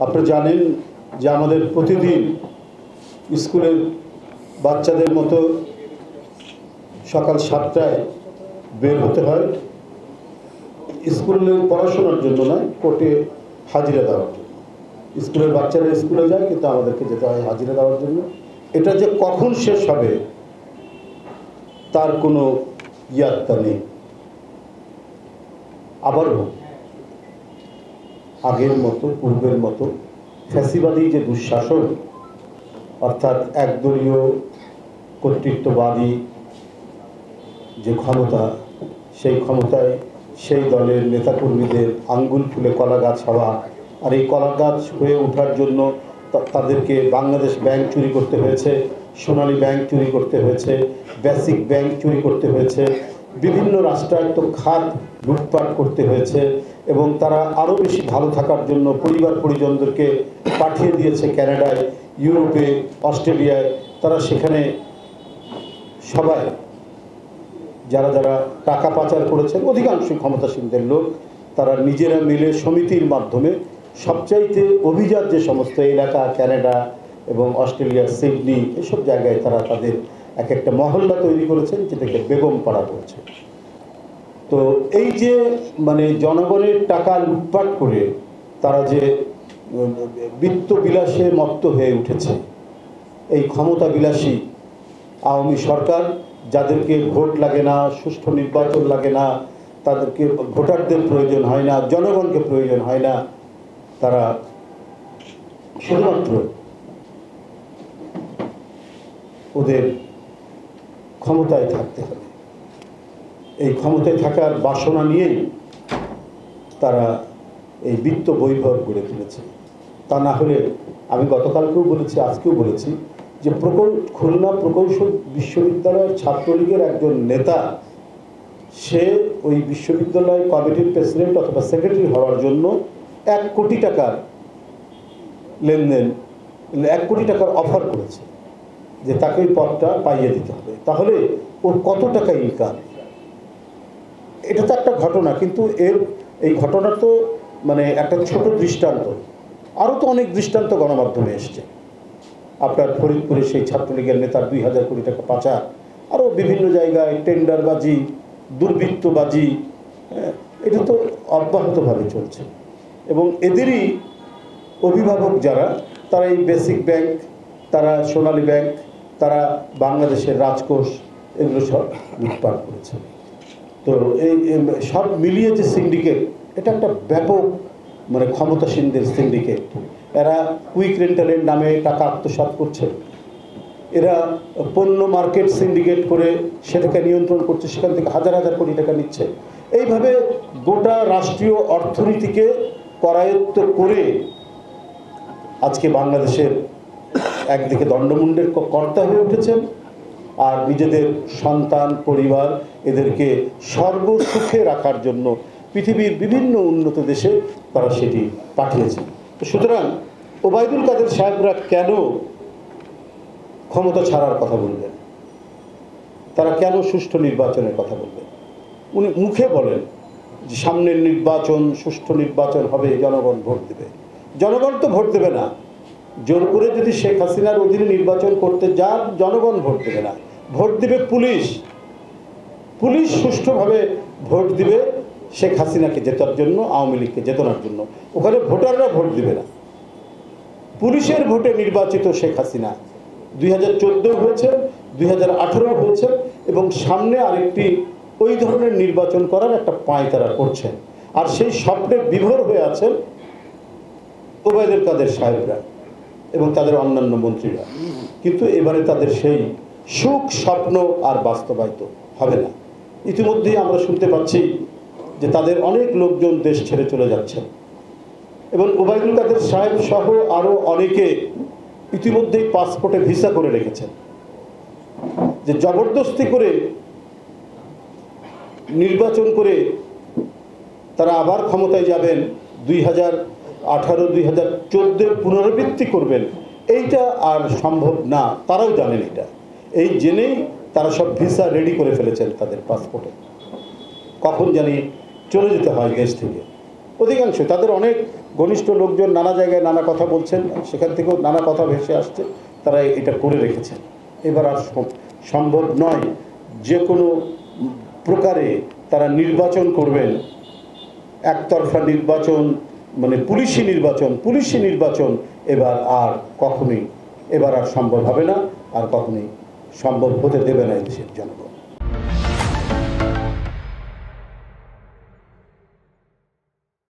আপনারা জানেন যে আমাদের প্রতিদিন স্কুলের বাচ্চাদের মতো সকাল 7টায় বের হতে হয়, স্কুলে পড়াশোনার জন্য নয়, কোর্টে হাজিরা দেওয়ার জন্য। স্কুলের বাচ্চারা স্কুলে যায়, কিন্তু আমাদেরকে যেতে হয় হাজিরা দেওয়ার জন্য। এটা যে কখন শেষ হবে তার কোনো ইয়াত্তা নেই। আবারও আগের মতো, পূর্বের মতো ফ্যাসিবাদী যে দুঃশাসন, অর্থাৎ একদলীয় কর্তৃত্ববাদী যে ক্ষমতা, সেই ক্ষমতায় সেই দলের নেতাকর্মীদের আঙ্গুল ফুলে কলা গাছ হওয়া, আর এই কলা গাছ হয়ে ওঠার জন্য তাদেরকে বাংলাদেশ ব্যাংক চুরি করতে হয়েছে, সোনালী ব্যাংক চুরি করতে হয়েছে, বেসিক ব্যাংক চুরি করতে হয়েছে, বিভিন্ন রাষ্ট্রায়ত্ত খাত লুটপাট করতে হয়েছে, এবং তারা আরও বেশি ভালো থাকার জন্য পরিবার পরিজনদেরকে পাঠিয়ে দিয়েছে কানাডায়, ইউরোপে, অস্ট্রেলিয়ায়। তারা সেখানে সবাই যারা যারা টাকা পাচার করেছেন, অধিকাংশই ক্ষমতাসীনদের লোক, তারা নিজেরা মিলে সমিতির মাধ্যমে সবচাইতে অভিজাত যে সমস্ত এলাকা, কানাডা এবং অস্ট্রেলিয়ার সিডনি, এসব জায়গায় তারা তাদের এক একটা মহল্লা তৈরি করেছেন, যেটাকে বেগম পাড়া বলছে। তো এই যে মানে জনগণের টাকা লুটপাট করে তারা যে বিত্ত বিলাসে মত্ত হয়ে উঠেছে, এই ক্ষমতা বিলাসী আওয়ামী সরকার, যাদেরকে ভোট লাগে না, সুষ্ঠু নির্বাচন লাগে না, তাদেরকে ভোটারদের প্রয়োজন হয় না, জনগণকে প্রয়োজন হয় না, তারা শুধুমাত্র ওদের ক্ষমতায় থাকতে হবে, এই ক্ষমতায় থাকার বাসনা নিয়েই তারা এই বিত্ত বৈভব গড়ে তুলেছে। তা না হলে, আমি গতকালকেও বলেছি, আজকেও বলেছি, যে খুলনা প্রকৌশল বিশ্ববিদ্যালয়ের ছাত্রলীগের একজন নেতা, সে ওই বিশ্ববিদ্যালয় কমিটির প্রেসিডেন্ট অথবা সেক্রেটারি হওয়ার জন্য 1 কোটি টাকার লেনদেন, 1 কোটি টাকার অফার করেছে যে তাকে ওই পদটা পাইয়ে দিতে হবে। তাহলে ওর কত টাকা ইনকাম? এটা তো একটা ঘটনা, কিন্তু এই ঘটনা তো মানে একটা ছোট দৃষ্টান্ত। আরও তো অনেক দৃষ্টান্ত গণমাধ্যমে এসছে। আপনার ফরিদপুরে সেই ছাত্রলীগের নেতার 2000 কোটি টাকা পাচার, আরও বিভিন্ন জায়গায় টেন্ডারবাজি, দুর্বৃত্তবাজি, এটা তো অব্যাহতভাবে চলছে। এবং এদেরই অভিভাবক যারা, তারা এই বেসিক ব্যাংক, তারা সোনালী ব্যাংক, তারা বাংলাদেশের রাজকোষ, এগুলো সব লুটপাট করেছে। তো এই সব মিলিয়ে যে সিন্ডিকেট, এটা একটা ব্যাপক মানে ক্ষমতাসীনদের সিন্ডিকেট। এরা কুইক রেন্টালের নামে টাকা আত্মসাৎ করছে, এরা পণ্য মার্কেট সিন্ডিকেট করে সেটাকে নিয়ন্ত্রণ করছে, সেখান থেকে হাজার হাজার কোটি টাকা নিচ্ছে। এইভাবে গোটা রাষ্ট্রীয় অর্থনীতিকে করায়ত্ত করে আজকে বাংলাদেশের একদিকে দণ্ডমুণ্ডের কর্তা হয়ে উঠেছেন, আর নিজেদের সন্তান, পরিবার, এদেরকে সর্বসুখে রাখার জন্য পৃথিবীর বিভিন্ন উন্নত দেশে তারা সেটি পাঠিয়েছে। সুতরাং ওবায়দুল কাদের সাহেবরা কেন ক্ষমতা ছাড়ার কথা বলবেন? তারা কেন সুষ্ঠু নির্বাচনের কথা বলবেন? উনি মুখে বলেন যে সামনের নির্বাচন, সুষ্ঠু নির্বাচন হবে, জনগণ ভোট দেবে। জনগণ তো ভোট দেবে না। জোর করে যদি শেখ হাসিনার অধীনে নির্বাচন করতে যান, জনগণ ভোট দেবে না, ভোট দিবে পুলিশ। পুলিশ সুষ্ঠুভাবে ভোট দিবে শেখ হাসিনাকে জেতার জন্য, আওয়ামী লীগকে জেতানোর জন্য। ওখানে ভোটাররা ভোট দিবে না। পুলিশের ভোটে নির্বাচিত শেখ হাসিনা 2014 হয়েছে, 2018 হয়েছে, এবং সামনে আরেকটি ওই ধরনের নির্বাচন করার একটা পাঁয়তারা করছেন। আর সেই স্বপ্নে বিভোর হয়ে আছেন ওবায়দুল কাদের সাহেবরা এবং তাদের অন্যান্য মন্ত্রীরা। কিন্তু এবারে তাদের সেই সুখ স্বপ্ন আর বাস্তবায়িত হবে না। ইতিমধ্যেই আমরা শুনতে পাচ্ছি যে তাদের অনেক লোকজন দেশ ছেড়ে চলে যাচ্ছেন, এবং ওবায়দুল কাদের সাহেব সহ আরও অনেকে ইতিমধ্যেই পাসপোর্টে ভিসা করে রেখেছেন, যে জবরদস্তি করে নির্বাচন করে তারা আবার ক্ষমতায় যাবেন, 2018-2014 পুনরাবৃত্তি করবেন, এইটা আর সম্ভব না। তারাও জানেন এটা। এই জেনেই তারা সব ভিসা রেডি করে ফেলেছেন তাদের পাসপোর্টে, কখন জানি চলে যেতে হয় দেশ থেকে। অধিকাংশ তাদের অনেক ঘনিষ্ঠ লোকজন নানা জায়গায় নানা কথা বলছেন, সেখান থেকেও নানা কথা ভেসে আসছে, তারা এটা করে রেখেছেন। এবার আর সম্ভব নয় যে কোনো প্রকারে তারা নির্বাচন করবেন, একতরফা নির্বাচন, মানে পুলিশি নির্বাচন এবার আর কখনোই, এবার আর সম্ভব হবে না, আর কখনোই সম্ভব হতে দেবে না এই দেশের জনগণ।